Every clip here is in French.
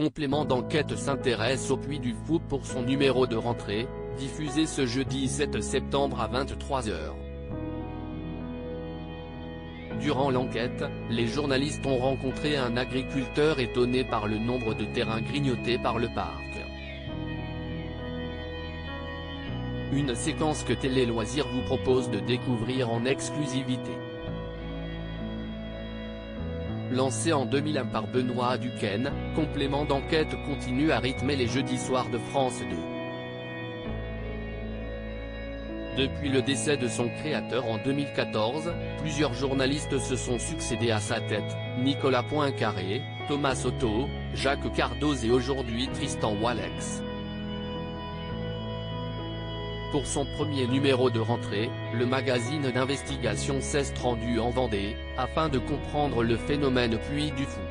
Complément d'enquête s'intéresse au Puy du Fou pour son numéro de rentrée, diffusé ce jeudi 7 septembre à 23 h. Durant l'enquête, les journalistes ont rencontré un agriculteur étonné par le nombre de terrains grignotés par le parc. Une séquence que Télé Loisirs vous propose de découvrir en exclusivité. Lancé en 2001 par Benoît Duquesne, Complément d'enquête continue à rythmer les jeudis soirs de France 2. Depuis le décès de son créateur en 2014, plusieurs journalistes se sont succédé à sa tête, Nicolas Poincaré, Thomas Soto, Jacques Cardoz et aujourd'hui Tristan Walex. Pour son premier numéro de rentrée, le magazine d'investigation s'est rendu en Vendée, afin de comprendre le phénomène Puy du Fou.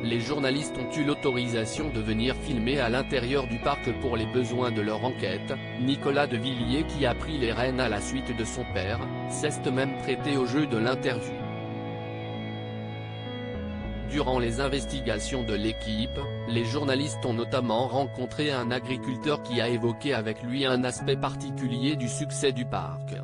Les journalistes ont eu l'autorisation de venir filmer à l'intérieur du parc pour les besoins de leur enquête. Nicolas de Villiers, qui a pris les rênes à la suite de son père, s'est même prêté au jeu de l'interview. Durant les investigations de l'équipe, les journalistes ont notamment rencontré un agriculteur qui a évoqué avec lui un aspect particulier du succès du parc.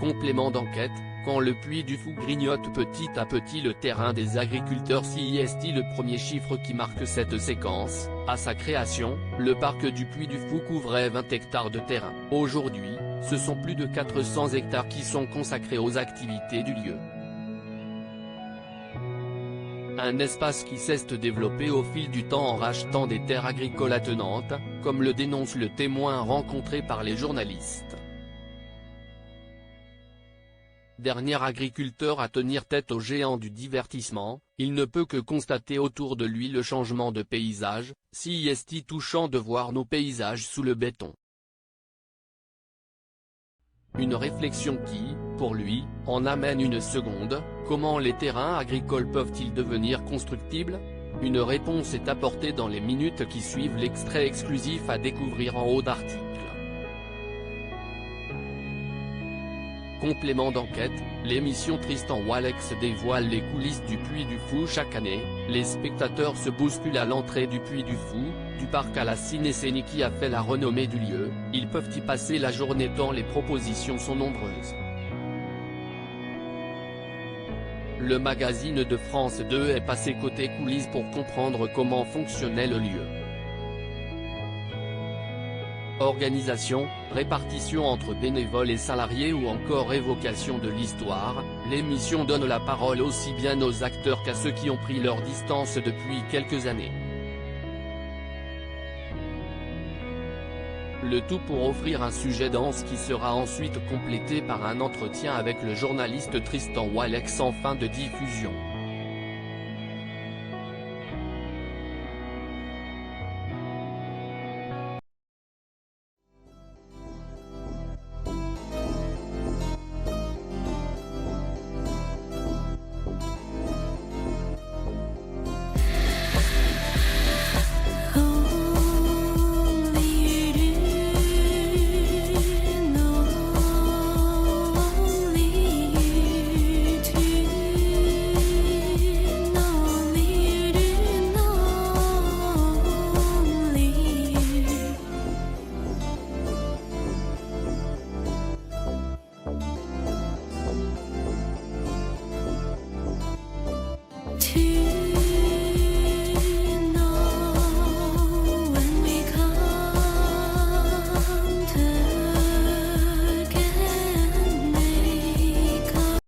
Complément d'enquête, quand le Puy du Fou grignote petit à petit le terrain des agriculteurs. CIST le premier chiffre qui marque cette séquence, à sa création, le parc du Puy du Fou couvrait 20 hectares de terrain. Aujourd'hui, ce sont plus de 400 hectares qui sont consacrés aux activités du lieu. Un espace qui s'est développé au fil du temps en rachetant des terres agricoles attenantes, comme le dénonce le Témoin rencontré par les journalistes. Dernier agriculteur à tenir tête aux géants du divertissement, il ne peut que constater autour de lui le changement de paysage, si est-il touchant de voir nos paysages sous le béton. Une réflexion qui, pour lui, en amène une seconde: comment les terrains agricoles peuvent-ils devenir constructibles? Une réponse est apportée dans les minutes qui suivent l'extrait exclusif à découvrir en haut d'article. Complément d'enquête, l'émission Tristan Walex dévoile les coulisses du Puy du Fou. Chaque année, les spectateurs se bousculent à l'entrée du Puy du Fou, du parc à la cinécénie qui a fait la renommée du lieu. Ils peuvent y passer la journée tant les propositions sont nombreuses. Le magazine de France 2 est passé côté coulisses pour comprendre comment fonctionnait le lieu. Organisation, répartition entre bénévoles et salariés ou encore évocation de l'histoire, l'émission donne la parole aussi bien aux acteurs qu'à ceux qui ont pris leur distance depuis quelques années. Le tout pour offrir un sujet dense qui sera ensuite complété par un entretien avec le journaliste Tristan Walex en fin de diffusion.